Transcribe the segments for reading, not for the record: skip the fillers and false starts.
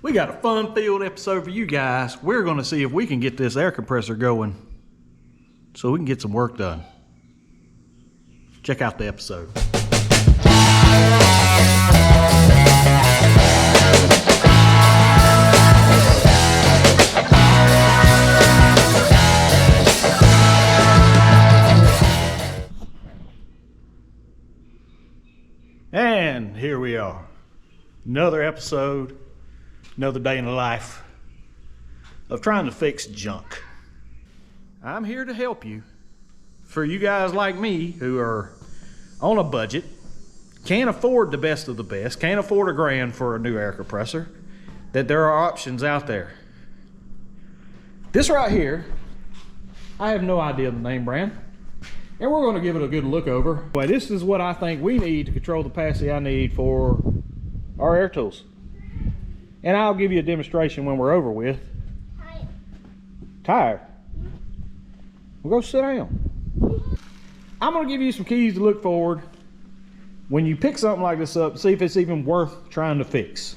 We got a fun-filled episode for you guys. We're going to see if we can get this air compressor going so we can get some work done. Check out the episode. And here we are. Another episode, another day in the life of trying to fix junk. I'm here to help you. For you guys like me who are on a budget, can't afford the best of the best, can't afford $1,000 for a new air compressor, that there are options out there. This right here, I have no idea the name brand, and we're going to give it a good look over. But this is what I think we need to control the capacity I need for our air tools. And I'll give you a demonstration when we're over with. Tired? Well, go sit down. I'm going to give you some keys to look forward when you pick something like this up, see if it's even worth trying to fix.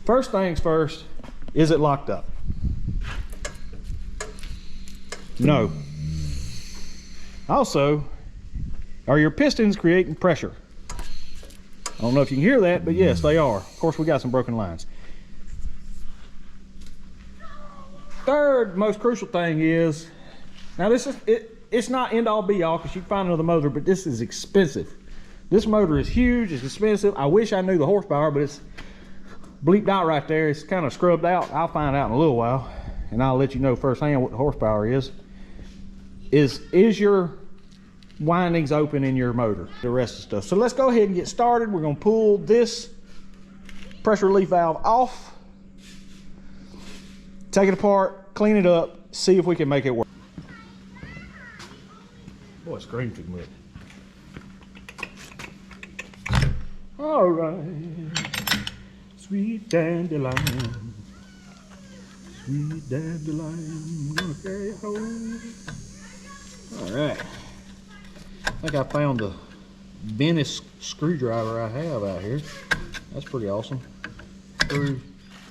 First things first, is it locked up? No. Also, are your pistons creating pressure? I don't know if you can hear that, but yes, they are. Of course, we got some broken lines. Third most crucial thing is, now this is, it's not end all be all because you can find another motor, but this is expensive. This motor is huge, it's expensive. I wish I knew the horsepower, but it's bleeped out right there. It's kind of scrubbed out. I'll find out in a little while, and I'll let you know firsthand what the horsepower is. Is your windings open in your motor, the rest of the stuff. So let's go ahead and get started. We're going to pull this pressure relief valve off, take it apart, clean it up, see if we can make it work. Boy, it screams too much. All right, sweet dandelion, sweet dandelion, I'm gonna carry it home. All right, I think I found the Venice screwdriver I have out here. That's pretty awesome. They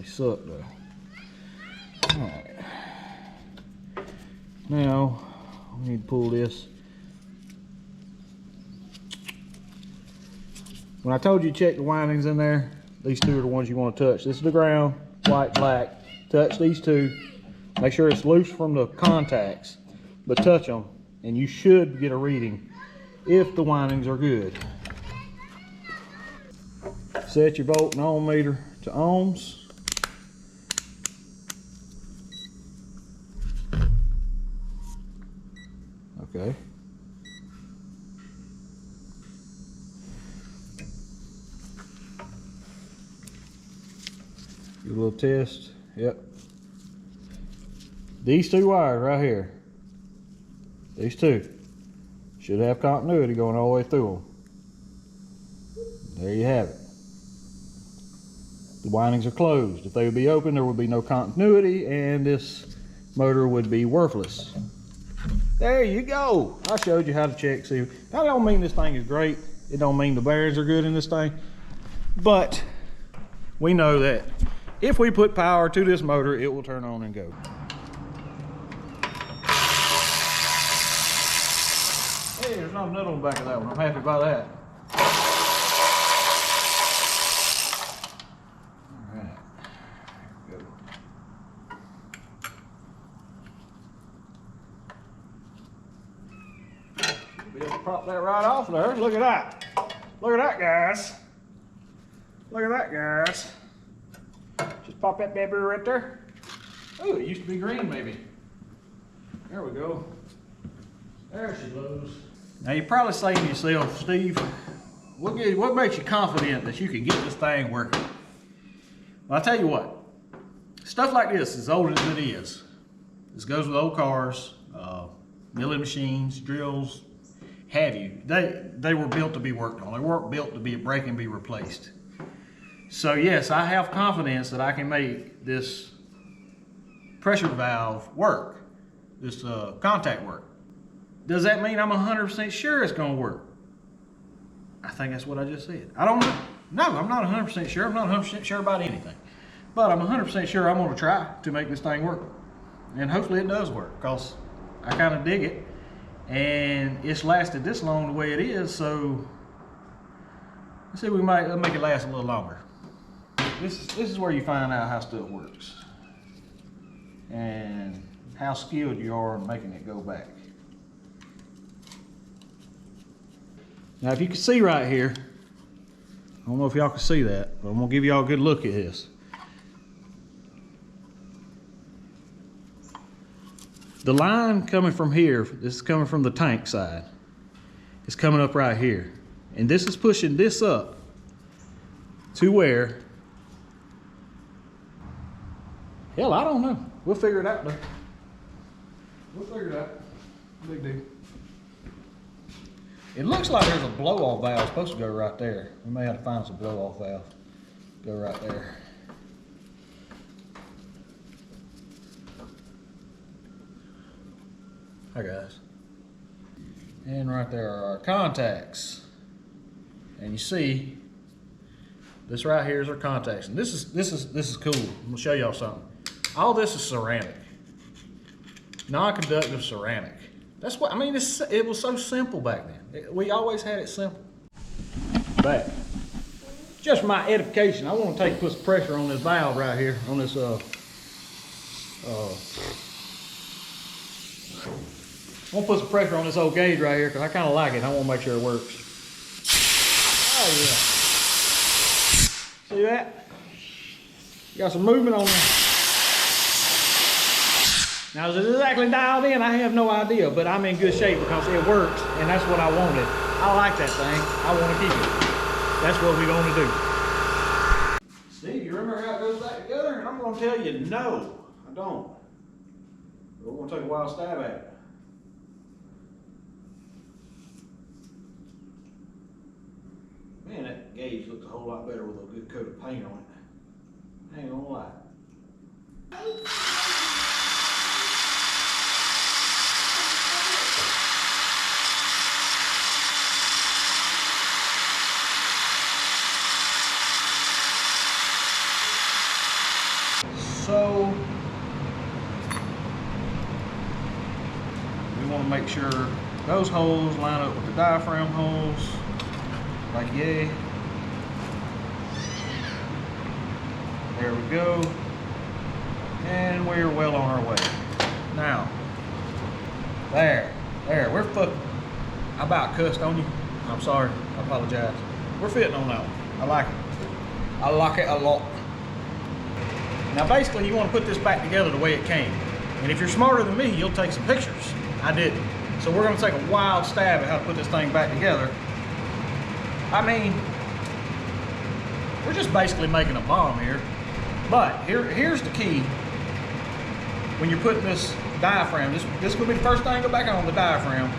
suck though. All right, now we need to pull this. When I told you to check the windings in there, these two are the ones you want to touch. This is the ground, white, black. Touch these two. Make sure it's loose from the contacts, but touch them, and you should get a reading if the windings are good. Set your volt and ohm meter to ohms. Okay. Do a little test. Yep. These two wires right here, these two should have continuity going all the way through them. There you have it. The windings are closed. If they would be open, there would be no continuity and this motor would be worthless. There you go. I showed you how to check. See, that don't mean this thing is great. It don't mean the bearings are good in this thing, but we know that if we put power to this motor, it will turn on and go. Hey, there's no nut on the back of that one. I'm happy about that. All right, go. Be able to pop that right off there. Look at that. Look at that, guys. Look at that, guys. Just pop that baby right there. Oh, it used to be green maybe. There we go. There she goes. Now you're probably saying to yourself, Steve, what makes you confident that you can get this thing working? Well, I'll tell you what. Stuff like this, as old as it is, this goes with old cars, milling machines, drills, have you. They were built to be worked on. They weren't built to be break and be replaced. So yes, I have confidence that I can make this pressure valve work, this contact work. Does that mean I'm 100% sure it's gonna work? I think that's what I just said. I don't know. No, I'm not 100% sure. I'm not 100% sure about anything. But I'm 100% sure I'm gonna try to make this thing work. And hopefully it does work, because I kind of dig it. And it's lasted this long the way it is, so let's see if we might make it last a little longer. This is where you find out how stuff works. And how skilled you are in making it go back. Now if you can see right here, I don't know if y'all can see that, but I'm gonna give y'all a good look at this. The line coming from here, this is coming from the tank side. It's coming up right here. And this is pushing this up to where, hell, I don't know. We'll figure it out though. We'll figure it out. Big deal. It looks like there's a blow-off valve supposed to go right there. We may have to find some blow-off valve. Go right there. Hi guys. And right there are our contacts. And you see, this right here is our contacts. And this is cool. I'm gonna show y'all something. All this is ceramic. Non-conductive ceramic. That's what I mean. It was so simple back then. We always had it simple. Back. Just for my edification, I want to put some pressure on this valve right here, on this I'm gonna put some pressure on this old gauge right here because I kind of like it. I want to make sure it works. Oh yeah. See that? Got some movement on there. Now is it exactly dialed in? I have no idea, but I'm in good shape because it works and that's what I wanted. I like that thing. I want to keep it. That's what we're going to do. Steve, you remember how it goes back together? And I'm going to tell you, no, I don't. But we're going to take a wild stab at it. Man, that gauge looks a whole lot better with a good coat of paint on it. I ain't gonna lie. So we want to make sure those holes line up with the diaphragm holes. Like yay. There we go. And we're well on our way. Now, there, we're fucking. I about cussed on you. I'm sorry, I apologize. We're fitting on that one. I like it. I like it a lot. Now basically you want to put this back together the way it came. And if you're smarter than me, you'll take some pictures. I didn't. So we're gonna take a wild stab at how to put this thing back together. I mean, we're just basically making a bomb here. But here's the key. When you're putting this diaphragm, this will be the first thing to go back on the diaphragm.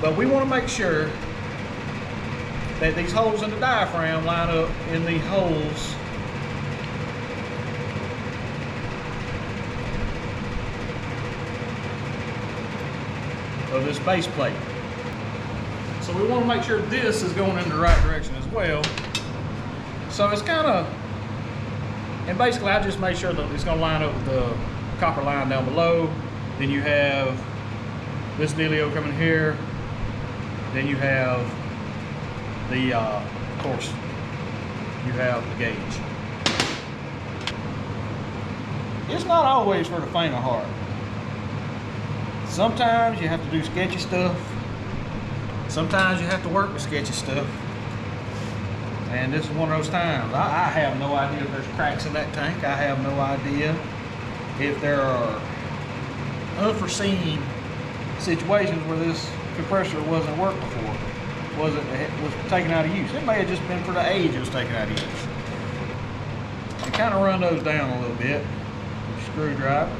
But we want to make sure that these holes in the diaphragm line up in the holes of this base plate. So we want to make sure this is going in the right direction as well. So it's kind of, and basically I just made sure that it's going to line up with the copper line down below. Then you have this dealio coming here. Then you have the, of course, you have the gauge. It's not always for the faint of heart. Sometimes you have to do sketchy stuff. Sometimes you have to work with sketchy stuff. And this is one of those times. I have no idea if there's cracks in that tank. I have no idea if there are unforeseen situations where this compressor wasn't worked before. Was taken out of use. It may have just been for the age it was taken out of use. And kind of run those down a little bit with a screwdriver.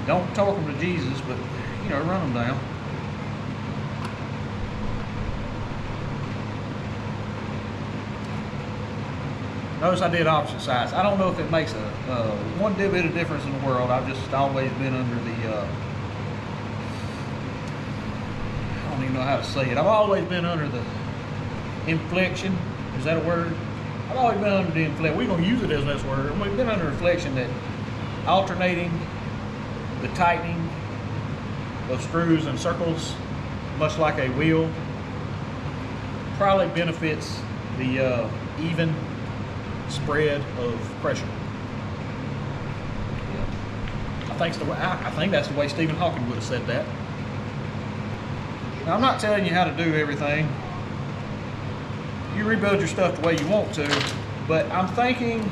Don't torque them to Jesus, but you know, run them down. Notice I did opposite sides. I don't know if it makes a one bit of difference in the world. I've just always been under the know how to say it. I've always been under the inflection. Is that a word? I've always been under the inflection. We're going to use it as this word. We've been under reflection that alternating the tightening of screws and circles, much like a wheel, probably benefits the even spread of pressure. Yeah. I think that's the way Stephen Hawking would have said that. Now, I'm not telling you how to do everything. You rebuild your stuff the way you want to, but I'm thinking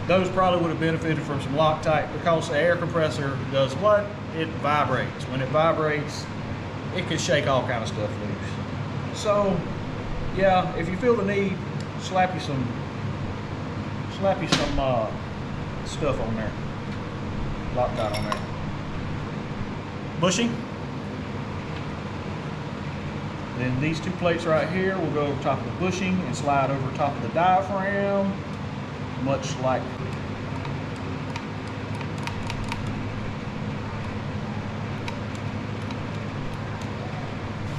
those probably would have benefited from some Loctite, because the air compressor does what? It vibrates. When it vibrates, it can shake all kind of stuff loose. So, yeah, if you feel the need, slap you some stuff on there, Loctite on there. Bushing. Then these two plates right here will go over top of the bushing and slide over top of the diaphragm, much like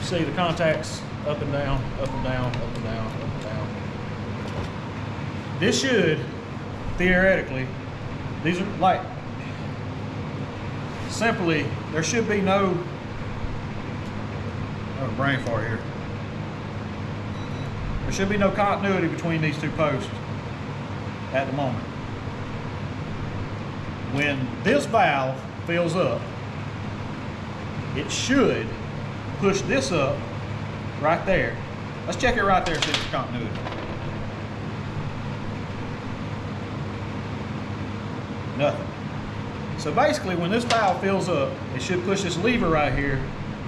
see the contacts up and down, up and down, up and down, up and down. This should, theoretically, these are like, simply, there should be no, oh, brain fart here. There should be no continuity between these two posts at the moment. When this valve fills up, it should push this up right there. Let's check it right there, see if there's continuity. Nothing. So basically, when this valve fills up, it should push this lever right here,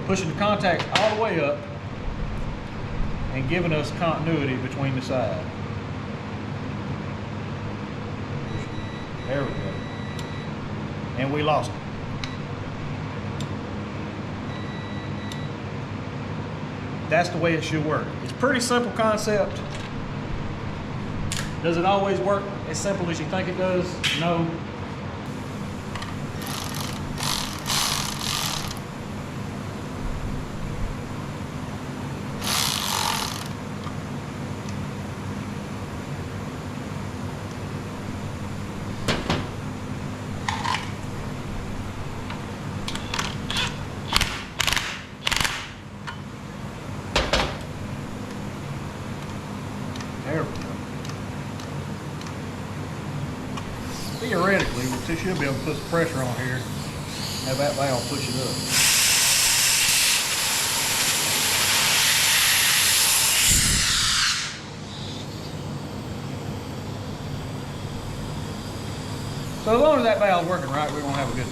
pushing the contacts all the way up and giving us continuity between the sides. There we go. And we lost it. That's the way it should work. It's a pretty simple concept. Does it always work as simple as you think it does? No. There we go. Theoretically, we should be able to put some pressure on here, have that valve push it up. So as long as that valve's working right, we're going to have a good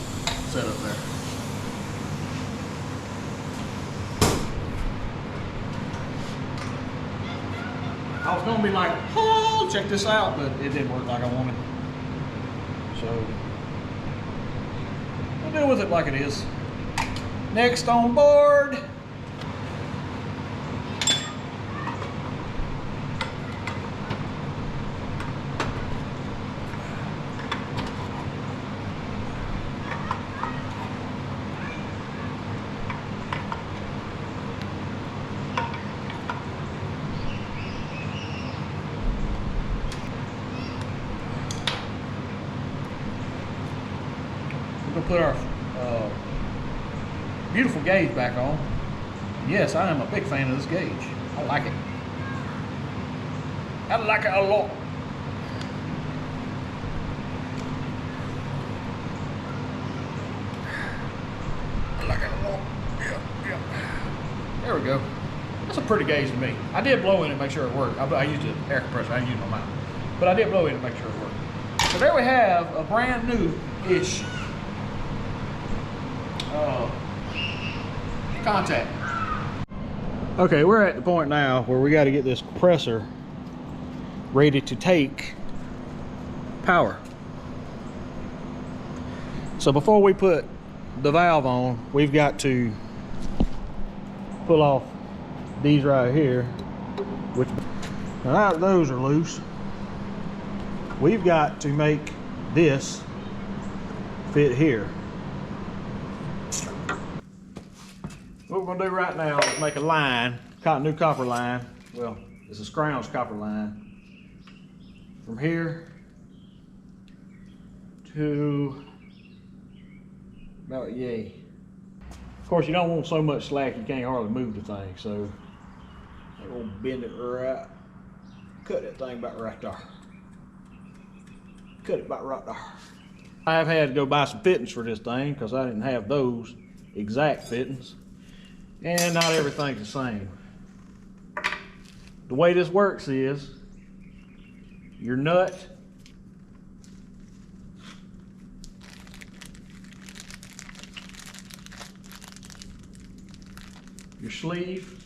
setup there. I was going to be like, oh, check this out, but it didn't work like I wanted. So, we'll deal with it like it is. Next on board. We're going to put our beautiful gauge back on. Yes, I am a big fan of this gauge. I like it. I like it a lot. I like it a lot. Yeah. There we go. That's a pretty gauge to me. I did blow in it to make sure it worked. I used an air compressor. I didn't use my mouth. But I did blow in it to make sure it worked. So there we have a brand new-ish contact. Okay, we're at the point now where we got to get this compressor ready to take power. So before we put the valve on, we've got to pull off these right here, which now those are loose. We've got to make this fit here. What we're we're gonna do right now is make a line, new copper line. Well, it's a scrounge copper line. From here to about yay. Of course, you don't want so much slack you can't hardly move the thing, so I'm gonna bend it right. Cut that thing about right there. Cut it about right there. I have had to go buy some fittings for this thing because I didn't have those exact fittings. And not everything's the same. The way this works is your nut your sleeve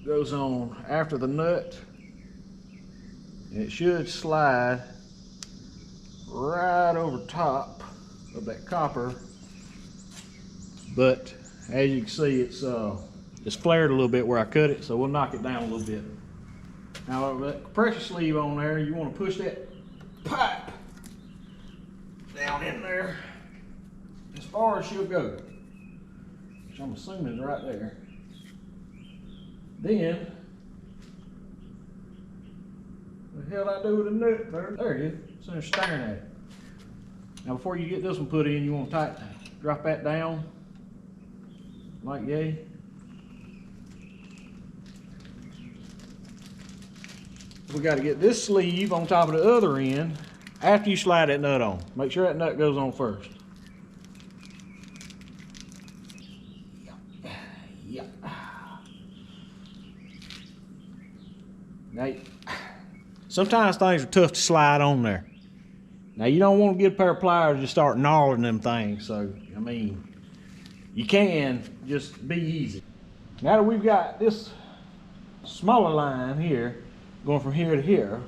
goes on after the nut, and it should slide right over top of that copper, but as you can see it's flared a little bit where I cut it, so we'll knock it down a little bit. Now with that compressor sleeve on there, you want to push that pipe down in there as far as she'll go, which I'm assuming is right there. Then, what the hell I do with the nut there? There it is. It's there staring at it. Now before you get this one put in, you want to drop that down like yay. We got to get this sleeve on top of the other end after you slide that nut on. Make sure that nut goes on first. Yeah. Now, sometimes things are tough to slide on there. Now you don't want to get a pair of pliers and just start gnarling them things. So, I mean, you can just be easy. Now that we've got this smaller line here, going from here to here,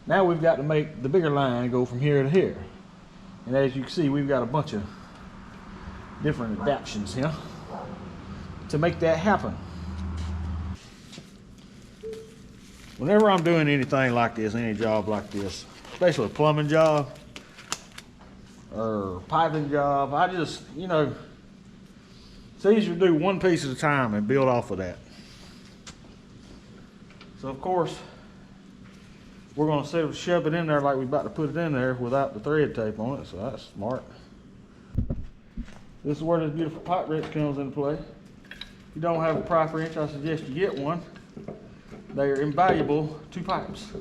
now we've got to make the bigger line go from here to here. And as you can see, we've got a bunch of different adaptations here to make that happen. Whenever I'm doing anything like this, any job like this, especially a plumbing job or piping job, I just, you know, it's easier to do one piece at a time and build off of that. So of course, we're going to shove it in there like we're about to put it in there without the thread tape on it, so that's smart. This is where this beautiful pipe wrench comes into play. If you don't have a pipe wrench, I suggest you get one. They are invaluable to pipes.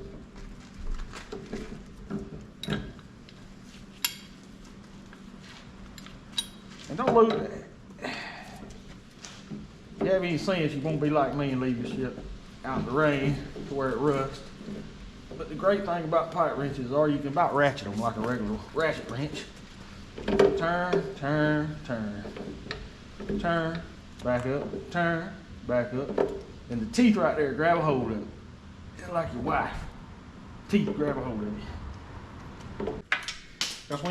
And don't lose it. If you have any sense, you won't be like me and leave your shit out in the rain to where it rusts. But the great thing about pipe wrenches are you can about ratchet them like a regular ratchet wrench. Turn, turn, turn, turn, back up, turn, back up. And the teeth right there grab a hold of it. Just like your wife. Teeth grab a hold of it. Because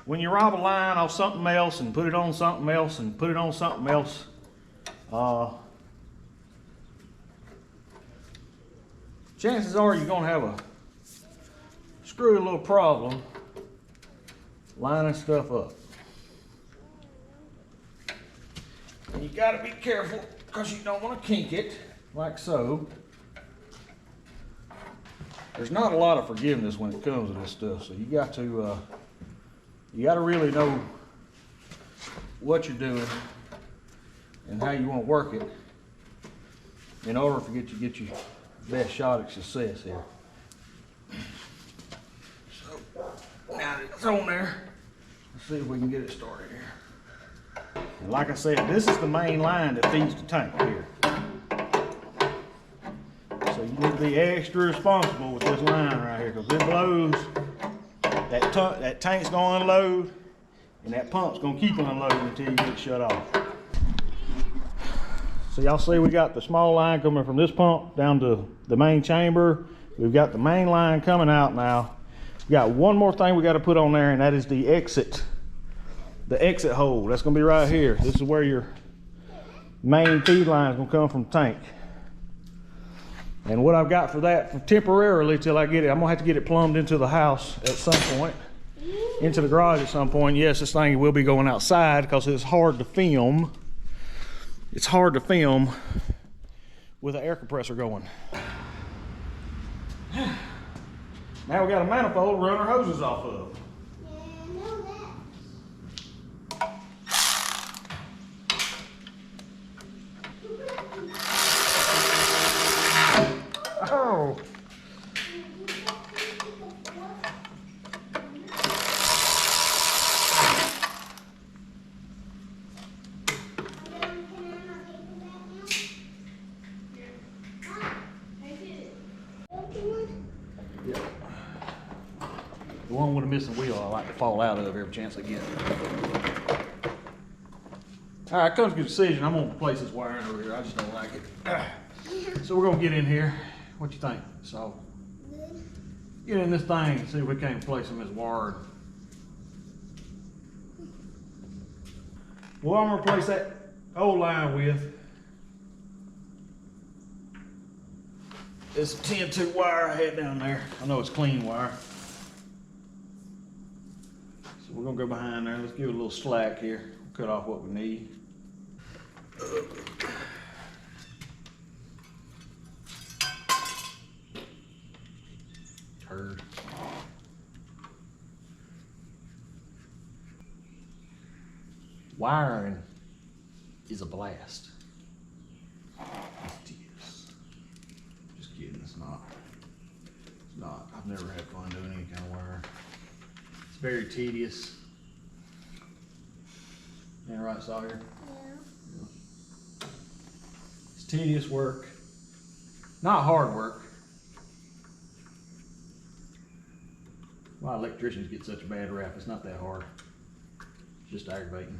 when you rob a line off something else and put it on something else and put it on something else, chances are you're going to have a screwy little problem lining stuff up. And you got to be careful because you don't want to kink it like so. There's not a lot of forgiveness when it comes to this stuff, so you got to really know what you're doing and how you want to work it in order to get your best shot at success here. So now that it's on there, let's see if we can get it started here. And like I said, this is the main line that feeds the tank here. So you need to be extra responsible with this line right here, because it blows, that tank's gonna unload, and that pump's gonna keep unloading until you get it shut off. So y'all see we got the small line coming from this pump down to the main chamber. We've got the main line coming out now. We got one more thing we got to put on there, and that is the exit hole. That's gonna be right here. This is where your main feed line is gonna come from the tank. And what I've got for that temporarily till I get it, I'm gonna have to get it plumbed into the house at some point. into the garage at some point. Yes, this thing will be going outside because it's hard to film. It's hard to film with an air compressor going. Now we got a manifold to run our hoses off of. Yeah, I know that. Oh. The one with a missing wheel I like to fall out of every chance I get. All right, comes to a decision. I'm gonna replace this wiring over here. I just don't like it. So we're gonna get in here. What you think? So get in this thing and see if we can't replace some of this wire. Well, I'm gonna replace that old line with this 10-2 wire I had down there. I know it's clean wire. So we're gonna go behind there. Let's give it a little slack here. Cut off what we need. Turd. Wiring is a blast. It is. Just kidding, it's not. It's not. I've never had fun doing any kind of wiring. It's very tedious. Ain't right, Sawyer? Yeah. It's tedious work. Not hard work. Why electricians get such a bad rap? It's not that hard. It's just aggravating.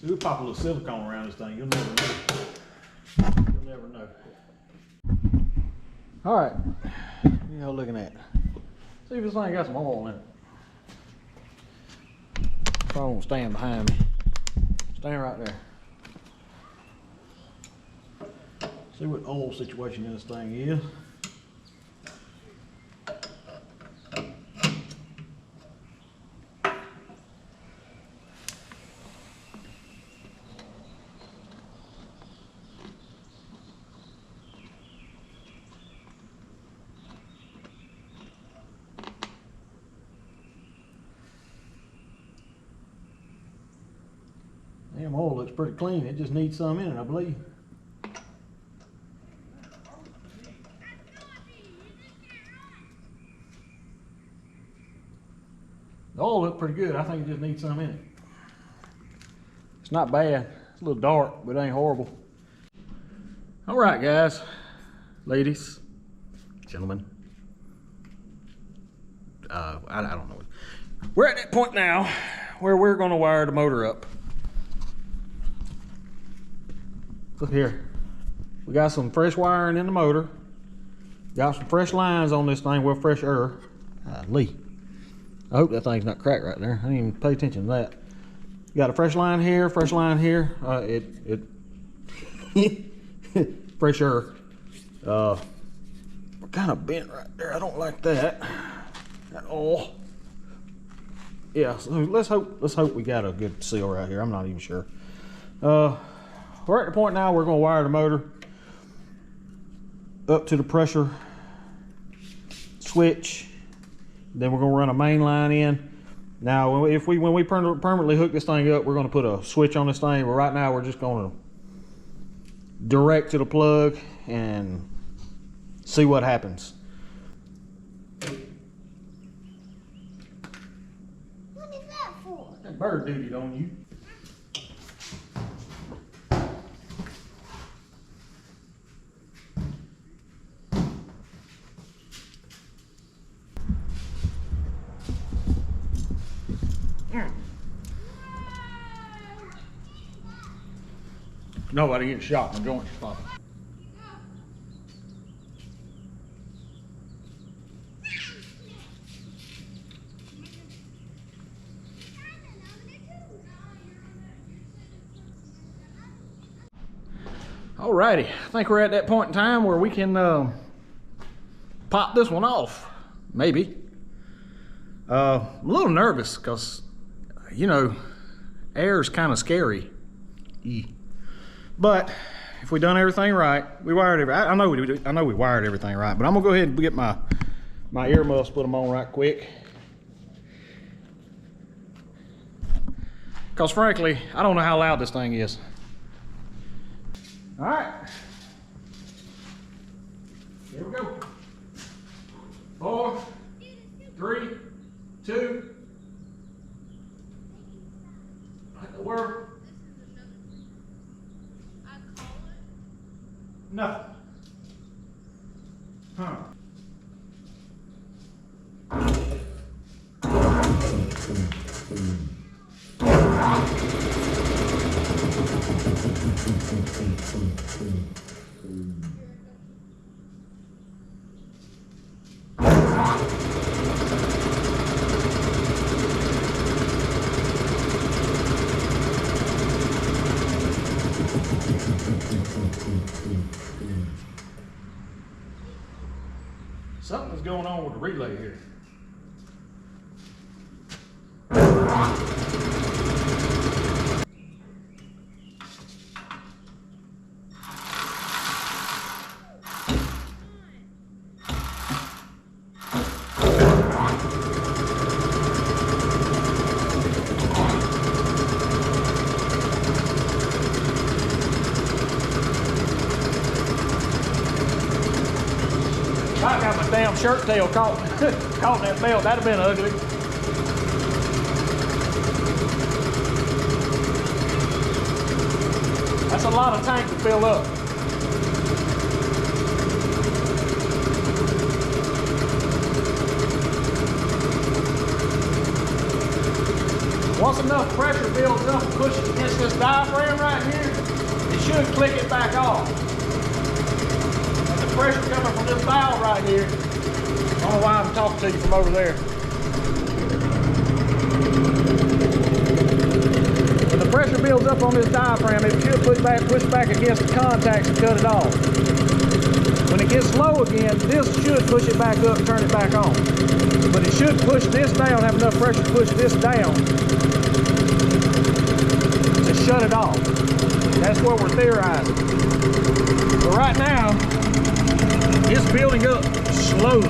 See, we pop a little silicone around this thing. You'll never know. You'll never know. All right. What are y'all looking at? See if this thing got some oil in it. Probably won't stand behind me. Stand right there. See what oil situation in this thing is. Damn, oil looks pretty clean. It just needs some in it, I believe. The oil looks pretty good. I think it just needs some in it. It's not bad. It's a little dark, but it ain't horrible. All right, guys, ladies, gentlemen. I don't know. We're at that point now where we're going to wire the motor up. Look here. We got some fresh wiring in the motor. Got some fresh lines on this thing. Well, fresh air. Lee. I hope that thing's not cracked right there. I didn't even pay attention to that. Got a fresh line here, fresh line here. Fresh air. We're kind of bent right there. I don't like that at all. Yeah, so let's hope we got a good seal right here. I'm not even sure. We're at the point now we're going to wire the motor up to the pressure switch. Then we're going to run a main line in. Now, when we permanently hook this thing up, we're going to put a switch on this thing. But right now, we're just going to direct to the plug and see what happens. What is that for? That bird duty on you. Nobody getting shot in the joints popping. Alrighty, I think we're at that point in time where we can pop this one off, maybe. I'm a little nervous because, you know, air is kind of scary. But if we done everything right, we wired I know we wired everything right. But I'm gonna go ahead and get my earmuffs, put them on right quick. Because frankly, I don't know how loud this thing is. All right, here we go. 4, 3, 2. Where? Nothing. Huh. Something's going on with the relay here. I got my damn shirt tail caught in that belt. That'd have been ugly. That's a lot of tank to fill up. Once enough pressure builds up and pushes against this diaphragm right here, it should click it back off. Pressure coming from this valve right here. I don't know why I'm talking to you from over there. When the pressure builds up on this diaphragm, it should push back against the contacts and cut it off. When it gets low again, this should push it back up and turn it back on. But it should push this down, have enough pressure to push this down to shut it off. That's what we're theorizing. But right now, it's building up slowly.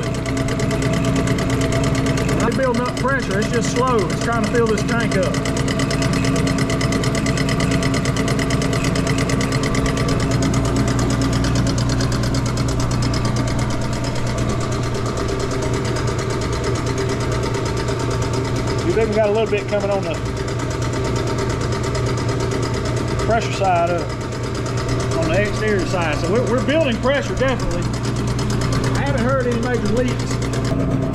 When it's building up pressure, it's just slow. It's trying to fill this tank up. We've even got a little bit coming on the pressure side of it, on the exterior side. So we're building pressure, definitely. I haven't heard any major leaks.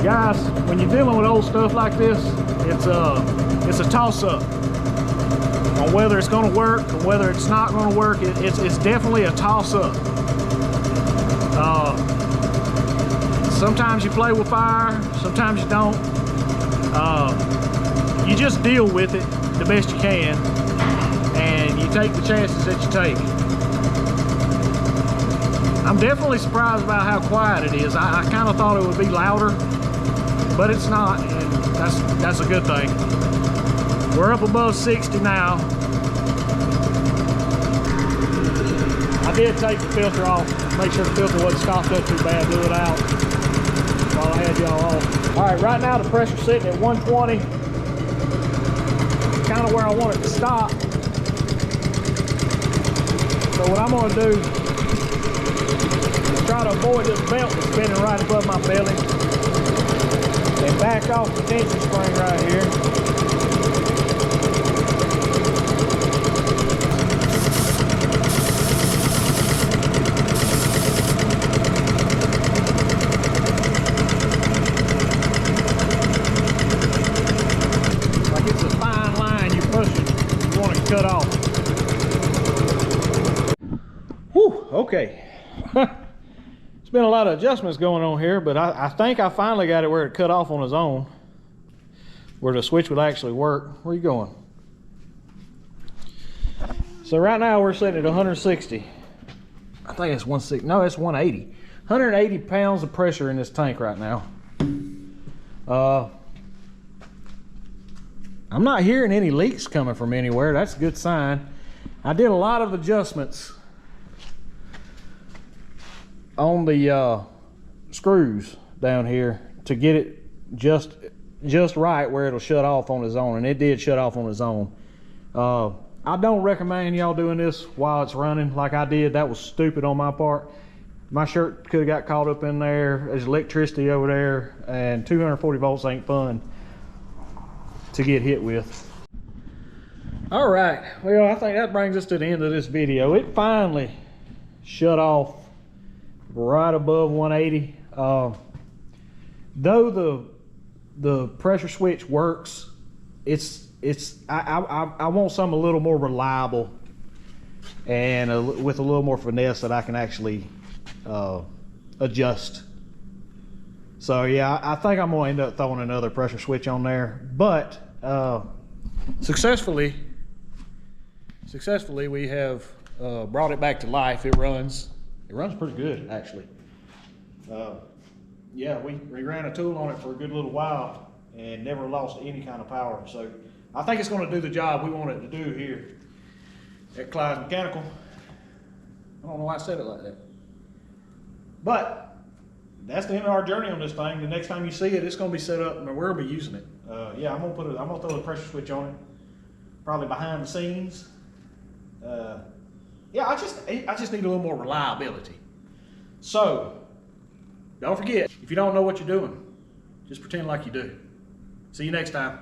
Guys, when you're dealing with old stuff like this, it's a toss-up on whether it's going to work or whether it's not going to work. It's definitely a toss-up. Sometimes you play with fire, sometimes you don't. You just deal with it the best you can, and you take the chances that you take. I'm definitely surprised about how quiet it is. I kind of thought it would be louder, but it's not, and that's a good thing. We're up above 60 now. I did take the filter off, make sure the filter wasn't stopped up too bad, blew it out while I had y'all on. All right, right now the pressure's sitting at 120. Kind of where I want it to stop. So what I'm gonna do, try to avoid this belt that's spinning right above my belly and back off the tension spring right here. Like it's a fine line you're pushing, you want it cut off. Whew, okay. It's been a lot of adjustments going on here, but I think I finally got it where it cut off on its own, where the switch would actually work. Where are you going? So right now we're sitting at 160. I think it's 160, no, it's 180. 180 pounds of pressure in this tank right now. I'm not hearing any leaks coming from anywhere. That's a good sign. I did a lot of adjustments on the screws down here to get it just right where it'll shut off on its own, and it did shut off on its own. I don't recommend y'all doing this while it's running like I did. That was stupid on my part. My shirt could have got caught up in there. There's electricity over there, and 240 volts ain't fun to get hit with. All right, well, I think that brings us to the end of this video. It finally shut off right above 180. Though the pressure switch works, I want something a little more reliable and with a little more finesse that I can actually adjust. So yeah, I think I'm gonna end up throwing another pressure switch on there, but successfully we have brought it back to life. It runs pretty good, actually. Yeah, we ran a tool on it for a good little while and never lost any kind of power. So I think it's going to do the job we want it to do here at Clyde's Mechanical. I don't know why I said it like that. But that's the end of our journey on this thing. The next time you see it, it's going to be set up and we're going to be using it. Yeah, I'm going to throw a pressure switch on it, probably behind the scenes. Yeah, I just need a little more reliability. So don't forget, if you don't know what you're doing, just pretend like you do. See you next time.